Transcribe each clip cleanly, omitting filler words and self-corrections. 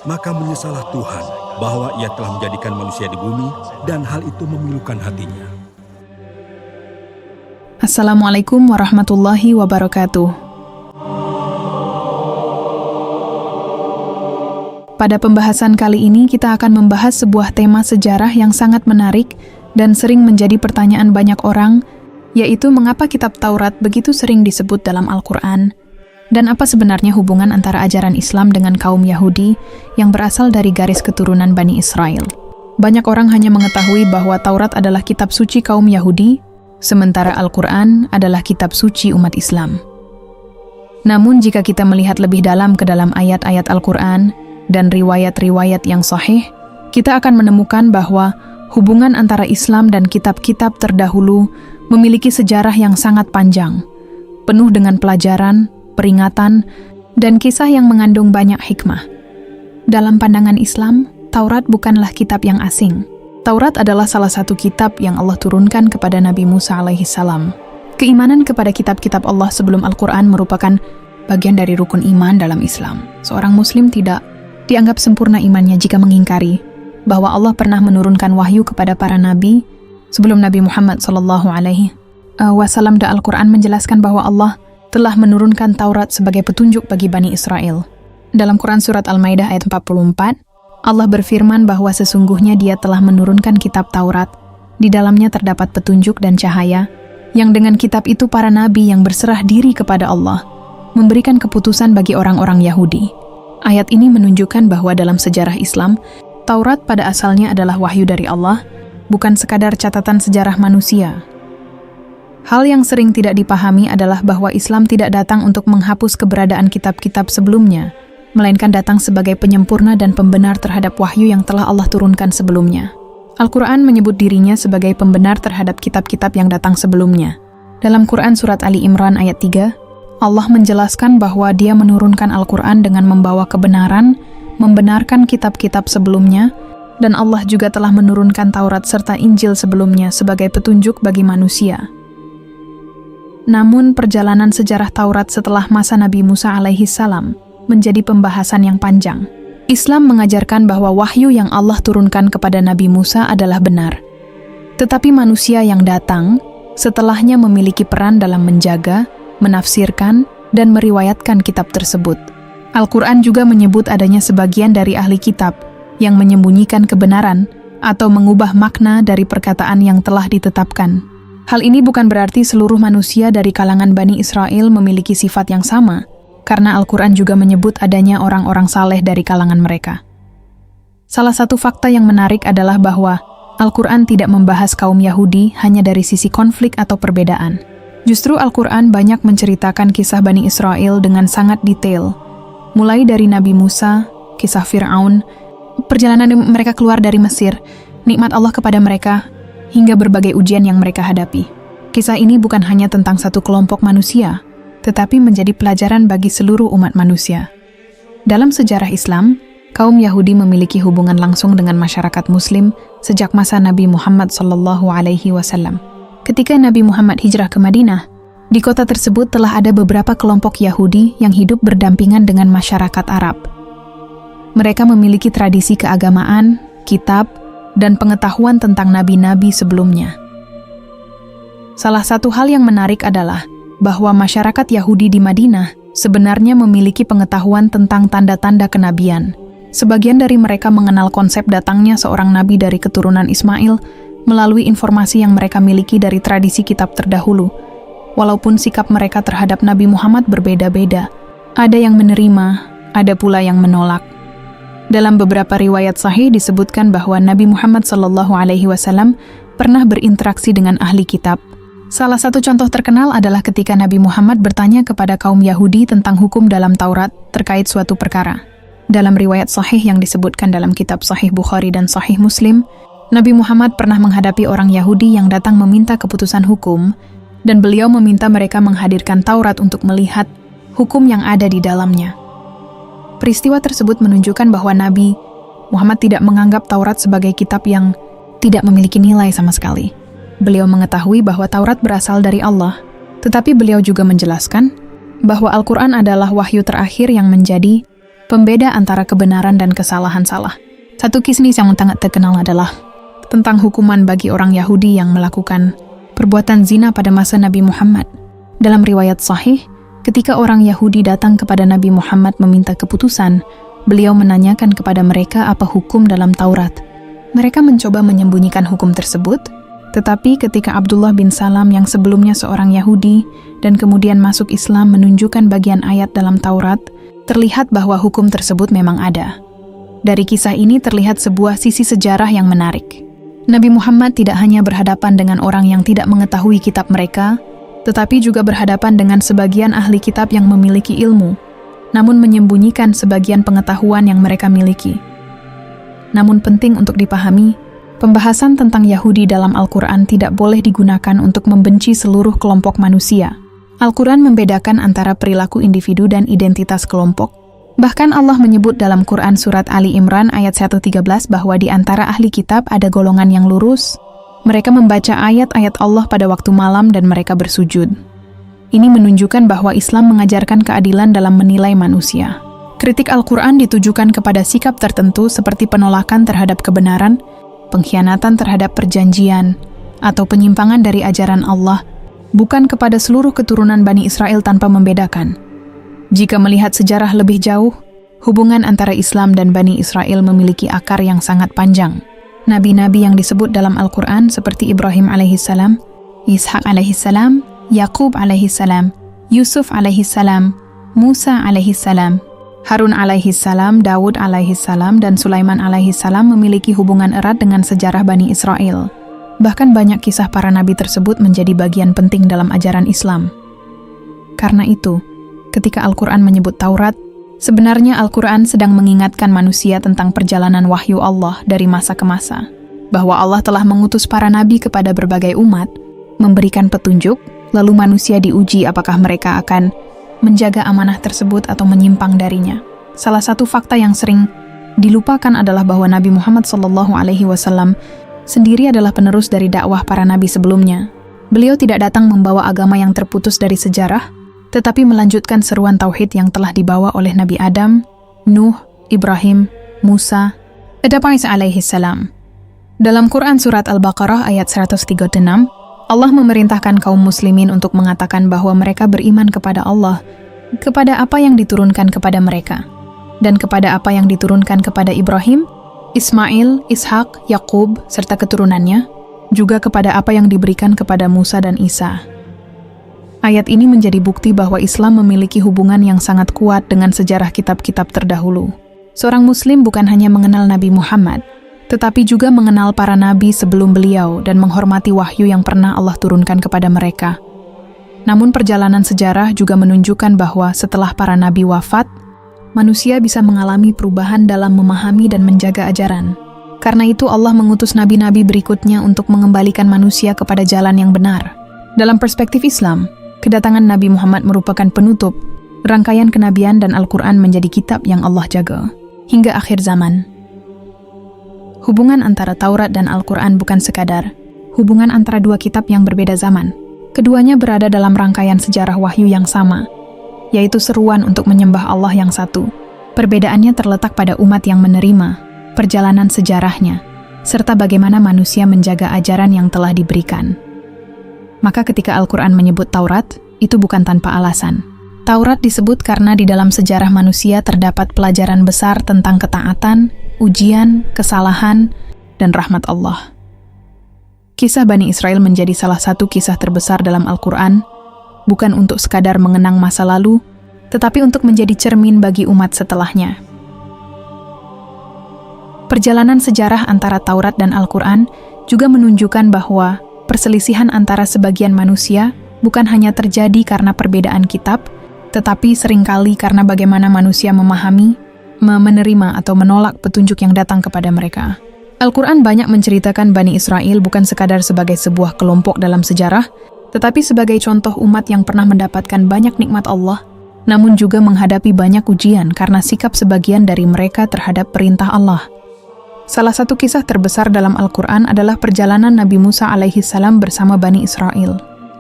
maka menyesallah Tuhan bahwa Ia telah menjadikan manusia di bumi dan hal itu memilukan hatinya. Assalamualaikum warahmatullahi wabarakatuh. Pada pembahasan kali ini kita akan membahas sebuah tema sejarah yang sangat menarik dan sering menjadi pertanyaan banyak orang, yaitu mengapa kitab Taurat begitu sering disebut dalam Al-Quran, dan apa sebenarnya hubungan antara ajaran Islam dengan kaum Yahudi yang berasal dari garis keturunan Bani Israel. Banyak orang hanya mengetahui bahwa Taurat adalah kitab suci kaum Yahudi, sementara Al-Quran adalah kitab suci umat Islam. Namun jika kita melihat lebih dalam ke dalam ayat-ayat Al-Quran dan riwayat-riwayat yang sahih, kita akan menemukan bahwa hubungan antara Islam dan kitab-kitab terdahulu memiliki sejarah yang sangat panjang, penuh dengan pelajaran, peringatan, dan kisah yang mengandung banyak hikmah. Dalam pandangan Islam, Taurat bukanlah kitab yang asing. Taurat adalah salah satu kitab yang Allah turunkan kepada Nabi Musa alaihissalam. Keimanan kepada kitab-kitab Allah sebelum Al-Quran merupakan bagian dari rukun iman dalam Islam. Seorang Muslim tidak dianggap sempurna imannya jika mengingkari bahwa Allah pernah menurunkan wahyu kepada para nabi sebelum Nabi Muhammad SAW. Dan Al-Quran menjelaskan bahwa Allah telah menurunkan Taurat sebagai petunjuk bagi Bani Israel. Dalam Quran Surat Al-Maidah ayat 44, Allah berfirman bahwa sesungguhnya Dia telah menurunkan kitab Taurat. Di dalamnya terdapat petunjuk dan cahaya, yang dengan kitab itu para nabi yang berserah diri kepada Allah memberikan keputusan bagi orang-orang Yahudi. Ayat ini menunjukkan bahwa dalam sejarah Islam, Taurat pada asalnya adalah wahyu dari Allah, bukan sekadar catatan sejarah manusia. Hal yang sering tidak dipahami adalah bahwa Islam tidak datang untuk menghapus keberadaan kitab-kitab sebelumnya, melainkan datang sebagai penyempurna dan pembenar terhadap wahyu yang telah Allah turunkan sebelumnya. Al-Quran menyebut dirinya sebagai pembenar terhadap kitab-kitab yang datang sebelumnya. Dalam Quran Surat Ali Imran ayat 3, Allah menjelaskan bahwa Dia menurunkan Al-Quran dengan membawa kebenaran, membenarkan kitab-kitab sebelumnya, dan Allah juga telah menurunkan Taurat serta Injil sebelumnya sebagai petunjuk bagi manusia. Namun perjalanan sejarah Taurat setelah masa Nabi Musa alaihissalam menjadi pembahasan yang panjang. Islam mengajarkan bahwa wahyu yang Allah turunkan kepada Nabi Musa adalah benar. Tetapi manusia yang datang setelahnya memiliki peran dalam menjaga, menafsirkan, dan meriwayatkan kitab tersebut. Al-Quran juga menyebut adanya sebagian dari ahli kitab yang menyembunyikan kebenaran atau mengubah makna dari perkataan yang telah ditetapkan. Hal ini bukan berarti seluruh manusia dari kalangan Bani Israel memiliki sifat yang sama, karena Al-Quran juga menyebut adanya orang-orang saleh dari kalangan mereka. Salah satu fakta yang menarik adalah bahwa Al-Quran tidak membahas kaum Yahudi hanya dari sisi konflik atau perbedaan. Justru Al-Quran banyak menceritakan kisah Bani Israel dengan sangat detail, mulai dari Nabi Musa, kisah Fir'aun, perjalanan mereka keluar dari Mesir, nikmat Allah kepada mereka, hingga berbagai ujian yang mereka hadapi. Kisah ini bukan hanya tentang satu kelompok manusia, tetapi menjadi pelajaran bagi seluruh umat manusia. Dalam sejarah Islam, kaum Yahudi memiliki hubungan langsung dengan masyarakat Muslim sejak masa Nabi Muhammad SAW. Ketika Nabi Muhammad hijrah ke Madinah, di kota tersebut telah ada beberapa kelompok Yahudi yang hidup berdampingan dengan masyarakat Arab. Mereka memiliki tradisi keagamaan, kitab, dan pengetahuan tentang nabi-nabi sebelumnya. Salah satu hal yang menarik adalah bahwa masyarakat Yahudi di Madinah sebenarnya memiliki pengetahuan tentang tanda-tanda kenabian. Sebagian dari mereka mengenal konsep datangnya seorang nabi dari keturunan Ismail melalui informasi yang mereka miliki dari tradisi kitab terdahulu. Walaupun sikap mereka terhadap Nabi Muhammad berbeda-beda, ada yang menerima, ada pula yang menolak. Dalam beberapa riwayat sahih disebutkan bahwa Nabi Muhammad SAW pernah berinteraksi dengan ahli kitab. Salah satu contoh terkenal adalah ketika Nabi Muhammad bertanya kepada kaum Yahudi tentang hukum dalam Taurat terkait suatu perkara. Dalam riwayat sahih yang disebutkan dalam kitab Sahih Bukhari dan Sahih Muslim, Nabi Muhammad pernah menghadapi orang Yahudi yang datang meminta keputusan hukum, dan beliau meminta mereka menghadirkan Taurat untuk melihat hukum yang ada di dalamnya. Peristiwa tersebut menunjukkan bahwa Nabi Muhammad tidak menganggap Taurat sebagai kitab yang tidak memiliki nilai sama sekali. Beliau mengetahui bahwa Taurat berasal dari Allah, tetapi beliau juga menjelaskan bahwa Al-Quran adalah wahyu terakhir yang menjadi pembeda antara kebenaran dan kesalahan salah. Satu kismis yang sangat terkenal adalah tentang hukuman bagi orang Yahudi yang melakukan perbuatan zina pada masa Nabi Muhammad. Dalam riwayat sahih, ketika orang Yahudi datang kepada Nabi Muhammad meminta keputusan, beliau menanyakan kepada mereka apa hukum dalam Taurat. Mereka mencoba menyembunyikan hukum tersebut, tetapi ketika Abdullah bin Salam yang sebelumnya seorang Yahudi dan kemudian masuk Islam menunjukkan bagian ayat dalam Taurat, terlihat bahwa hukum tersebut memang ada. Dari kisah ini terlihat sebuah sisi sejarah yang menarik. Nabi Muhammad tidak hanya berhadapan dengan orang yang tidak mengetahui kitab mereka, tetapi juga berhadapan dengan sebagian ahli kitab yang memiliki ilmu, namun menyembunyikan sebagian pengetahuan yang mereka miliki. Namun penting untuk dipahami, pembahasan tentang Yahudi dalam Al-Quran tidak boleh digunakan untuk membenci seluruh kelompok manusia. Al-Quran membedakan antara perilaku individu dan identitas kelompok. Bahkan Allah menyebut dalam Quran surat Ali Imran ayat 113 bahwa di antara ahli kitab ada golongan yang lurus. Mereka membaca ayat-ayat Allah pada waktu malam dan mereka bersujud. Ini menunjukkan bahwa Islam mengajarkan keadilan dalam menilai manusia. Kritik Al-Quran ditujukan kepada sikap tertentu seperti penolakan terhadap kebenaran, pengkhianatan terhadap perjanjian, atau penyimpangan dari ajaran Allah, bukan kepada seluruh keturunan Bani Israel tanpa membedakan. Jika melihat sejarah lebih jauh, hubungan antara Islam dan Bani Israel memiliki akar yang sangat panjang. Nabi-nabi yang disebut dalam Al-Quran seperti Ibrahim alaihissalam, Ishak alaihissalam, Yakub alaihissalam, Yusuf alaihissalam, Musa alaihissalam, Harun alaihissalam, Daud alaihissalam, dan Sulaiman alaihissalam memiliki hubungan erat dengan sejarah Bani Israel. Bahkan banyak kisah para nabi tersebut menjadi bagian penting dalam ajaran Islam. Karena itu, ketika Al-Quran menyebut Taurat, sebenarnya Al-Quran sedang mengingatkan manusia tentang perjalanan wahyu Allah dari masa ke masa, bahwa Allah telah mengutus para nabi kepada berbagai umat, memberikan petunjuk, lalu manusia diuji apakah mereka akan menjaga amanah tersebut atau menyimpang darinya. Salah satu fakta yang sering dilupakan adalah bahwa Nabi Muhammad SAW sendiri adalah penerus dari dakwah para nabi sebelumnya. Beliau tidak datang membawa agama yang terputus dari sejarah, tetapi melanjutkan seruan tauhid yang telah dibawa oleh Nabi Adam, Nuh, Ibrahim, Musa, dan Isa alaihissalam. Dalam Quran surat Al-Baqarah ayat 136, Allah memerintahkan kaum muslimin untuk mengatakan bahwa mereka beriman kepada Allah, kepada apa yang diturunkan kepada mereka, dan kepada apa yang diturunkan kepada Ibrahim, Ismail, Ishak, Yakub, serta keturunannya, juga kepada apa yang diberikan kepada Musa dan Isa. Ayat ini menjadi bukti bahwa Islam memiliki hubungan yang sangat kuat dengan sejarah kitab-kitab terdahulu. Seorang muslim bukan hanya mengenal Nabi Muhammad, tetapi juga mengenal para nabi sebelum beliau dan menghormati wahyu yang pernah Allah turunkan kepada mereka. Namun perjalanan sejarah juga menunjukkan bahwa setelah para nabi wafat, manusia bisa mengalami perubahan dalam memahami dan menjaga ajaran. Karena itu Allah mengutus nabi-nabi berikutnya untuk mengembalikan manusia kepada jalan yang benar. Dalam perspektif Islam, kedatangan Nabi Muhammad merupakan penutup, rangkaian kenabian dan Al-Quran menjadi kitab yang Allah jaga hingga akhir zaman. Hubungan antara Taurat dan Al-Quran bukan sekadar hubungan antara dua kitab yang berbeda zaman. Keduanya berada dalam rangkaian sejarah wahyu yang sama, yaitu seruan untuk menyembah Allah yang satu. Perbedaannya terletak pada umat yang menerima, perjalanan sejarahnya, serta bagaimana manusia menjaga ajaran yang telah diberikan. Maka ketika Al-Quran menyebut Taurat, itu bukan tanpa alasan. Taurat disebut karena di dalam sejarah manusia terdapat pelajaran besar tentang ketaatan, ujian, kesalahan, dan rahmat Allah. Kisah Bani Israel menjadi salah satu kisah terbesar dalam Al-Quran, bukan untuk sekadar mengenang masa lalu, tetapi untuk menjadi cermin bagi umat setelahnya. Perjalanan sejarah antara Taurat dan Al-Quran juga menunjukkan bahwa perselisihan antara sebagian manusia bukan hanya terjadi karena perbedaan kitab, tetapi seringkali karena bagaimana manusia memahami, menerima atau menolak petunjuk yang datang kepada mereka. Al-Quran banyak menceritakan Bani Israel bukan sekadar sebagai sebuah kelompok dalam sejarah, tetapi sebagai contoh umat yang pernah mendapatkan banyak nikmat Allah, namun juga menghadapi banyak ujian karena sikap sebagian dari mereka terhadap perintah Allah. Salah satu kisah terbesar dalam Al-Quran adalah perjalanan Nabi Musa alaihissalam bersama Bani Israel.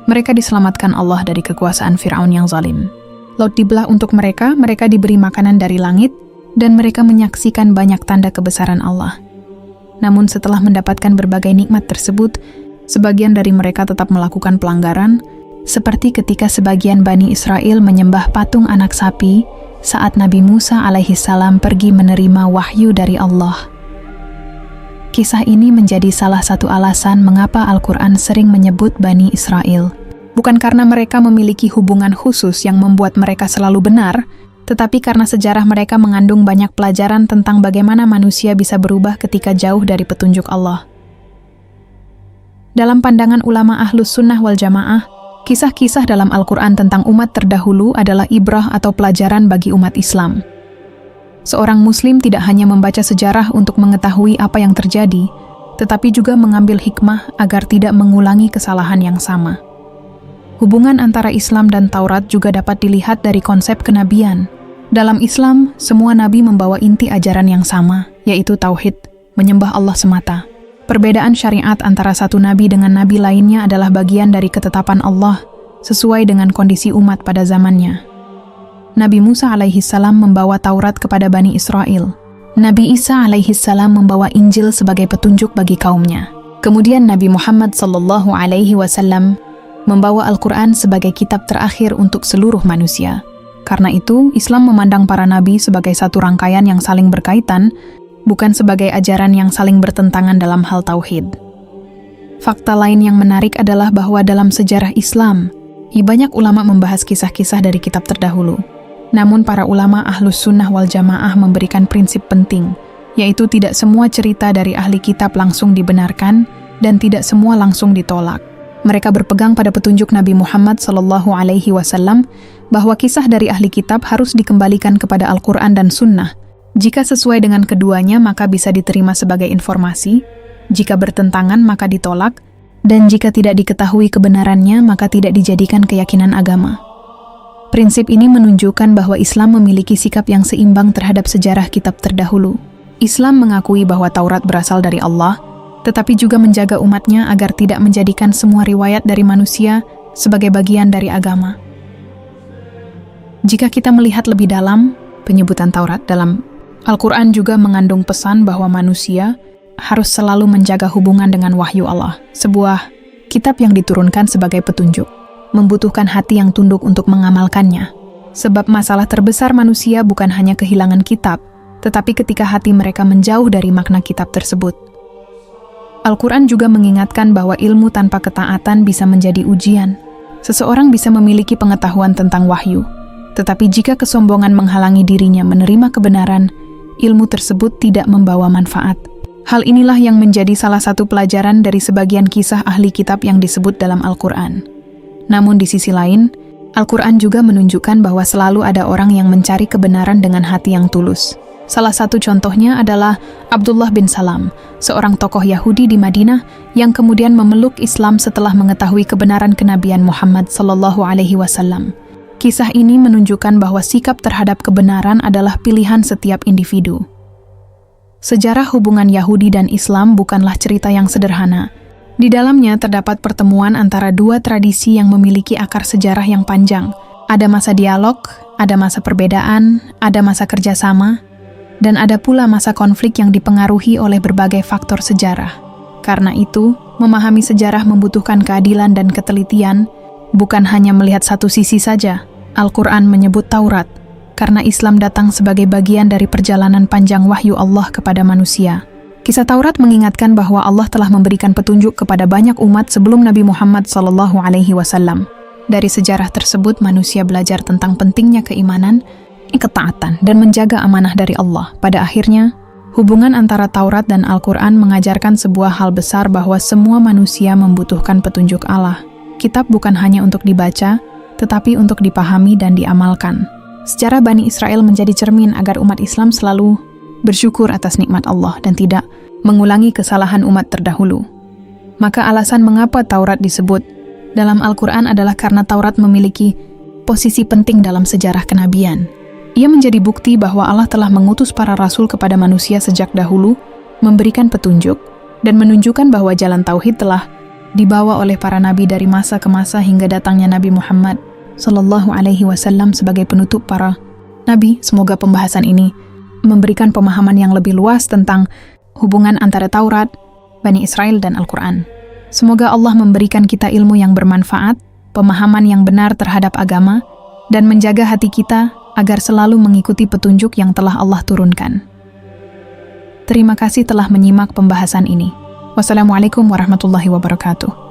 Mereka diselamatkan Allah dari kekuasaan Fir'aun yang zalim. Laut dibelah untuk mereka diberi makanan dari langit, dan mereka menyaksikan banyak tanda kebesaran Allah. Namun setelah mendapatkan berbagai nikmat tersebut, sebagian dari mereka tetap melakukan pelanggaran, seperti ketika sebagian Bani Israel menyembah patung anak sapi saat Nabi Musa alaihissalam pergi menerima wahyu dari Allah. Kisah ini menjadi salah satu alasan mengapa Al-Quran sering menyebut Bani Israel. Bukan karena mereka memiliki hubungan khusus yang membuat mereka selalu benar, tetapi karena sejarah mereka mengandung banyak pelajaran tentang bagaimana manusia bisa berubah ketika jauh dari petunjuk Allah. Dalam pandangan ulama Ahlus Sunnah wal Jamaah, kisah-kisah dalam Al-Quran tentang umat terdahulu adalah ibrah atau pelajaran bagi umat Islam. Seorang Muslim tidak hanya membaca sejarah untuk mengetahui apa yang terjadi, tetapi juga mengambil hikmah agar tidak mengulangi kesalahan yang sama. Hubungan antara Islam dan Taurat juga dapat dilihat dari konsep kenabian. Dalam Islam, semua nabi membawa inti ajaran yang sama, yaitu tauhid, menyembah Allah semata. Perbedaan syariat antara satu nabi dengan nabi lainnya adalah bagian dari ketetapan Allah, sesuai dengan kondisi umat pada zamannya. Nabi Musa alaihissalam membawa Taurat kepada Bani Israel. Nabi Isa alaihissalam membawa Injil sebagai petunjuk bagi kaumnya. Kemudian Nabi Muhammad sallallahu alaihi wasallam membawa Al-Quran sebagai kitab terakhir untuk seluruh manusia. Karena itu, Islam memandang para nabi sebagai satu rangkaian yang saling berkaitan, bukan sebagai ajaran yang saling bertentangan dalam hal tauhid. Fakta lain yang menarik adalah bahwa dalam sejarah Islam, banyak ulama membahas kisah-kisah dari kitab terdahulu. Namun para ulama Ahlus Sunnah wal Jamaah memberikan prinsip penting, yaitu tidak semua cerita dari ahli kitab langsung dibenarkan dan tidak semua langsung ditolak. Mereka berpegang pada petunjuk Nabi Muhammad SAW bahwa kisah dari ahli kitab harus dikembalikan kepada Al-Quran dan Sunnah. Jika sesuai dengan keduanya maka bisa diterima sebagai informasi, jika bertentangan maka ditolak, dan jika tidak diketahui kebenarannya maka tidak dijadikan keyakinan agama. Prinsip ini menunjukkan bahwa Islam memiliki sikap yang seimbang terhadap sejarah kitab terdahulu. Islam mengakui bahwa Taurat berasal dari Allah, tetapi juga menjaga umatnya agar tidak menjadikan semua riwayat dari manusia sebagai bagian dari agama. Jika kita melihat lebih dalam, penyebutan Taurat dalam Al-Quran juga mengandung pesan bahwa manusia harus selalu menjaga hubungan dengan wahyu Allah, sebuah kitab yang diturunkan sebagai petunjuk. Membutuhkan hati yang tunduk untuk mengamalkannya. Sebab masalah terbesar manusia bukan hanya kehilangan kitab, tetapi ketika hati mereka menjauh dari makna kitab tersebut. Al-Quran juga mengingatkan bahwa ilmu tanpa ketaatan bisa menjadi ujian. Seseorang bisa memiliki pengetahuan tentang wahyu, tetapi jika kesombongan menghalangi dirinya menerima kebenaran, ilmu tersebut tidak membawa manfaat. Hal inilah yang menjadi salah satu pelajaran dari sebagian kisah ahli kitab yang disebut dalam Al-Quran. Namun di sisi lain, Al-Quran juga menunjukkan bahwa selalu ada orang yang mencari kebenaran dengan hati yang tulus. Salah satu contohnya adalah Abdullah bin Salam, seorang tokoh Yahudi di Madinah yang kemudian memeluk Islam setelah mengetahui kebenaran kenabian Muhammad SAW. Kisah ini menunjukkan bahwa sikap terhadap kebenaran adalah pilihan setiap individu. Sejarah hubungan Yahudi dan Islam bukanlah cerita yang sederhana. Di dalamnya terdapat pertemuan antara dua tradisi yang memiliki akar sejarah yang panjang. Ada masa dialog, ada masa perbedaan, ada masa kerjasama, dan ada pula masa konflik yang dipengaruhi oleh berbagai faktor sejarah. Karena itu, memahami sejarah membutuhkan keadilan dan ketelitian, bukan hanya melihat satu sisi saja. Al-Quran menyebut Taurat, karena Islam datang sebagai bagian dari perjalanan panjang wahyu Allah kepada manusia. Kisah Taurat mengingatkan bahwa Allah telah memberikan petunjuk kepada banyak umat sebelum Nabi Muhammad SAW. Dari sejarah tersebut, manusia belajar tentang pentingnya keimanan, ketaatan, dan menjaga amanah dari Allah. Pada akhirnya, hubungan antara Taurat dan Al-Quran mengajarkan sebuah hal besar bahwa semua manusia membutuhkan petunjuk Allah. Kitab bukan hanya untuk dibaca, tetapi untuk dipahami dan diamalkan. Sejarah Bani Israel menjadi cermin agar umat Islam selalu bersyukur atas nikmat Allah dan tidak mengulangi kesalahan umat terdahulu. Maka alasan mengapa Taurat disebut dalam Al-Quran adalah karena Taurat memiliki posisi penting dalam sejarah kenabian. Ia menjadi bukti bahwa Allah telah mengutus para rasul kepada manusia sejak dahulu, memberikan petunjuk, dan menunjukkan bahwa jalan tauhid telah dibawa oleh para nabi dari masa ke masa hingga datangnya Nabi Muhammad SAW sebagai penutup para nabi. Semoga pembahasan ini memberikan pemahaman yang lebih luas tentang hubungan antara Taurat, Bani Israel, dan Al-Quran. Semoga Allah memberikan kita ilmu yang bermanfaat, pemahaman yang benar terhadap agama, dan menjaga hati kita agar selalu mengikuti petunjuk yang telah Allah turunkan. Terima kasih telah menyimak pembahasan ini. Wassalamualaikum warahmatullahi wabarakatuh.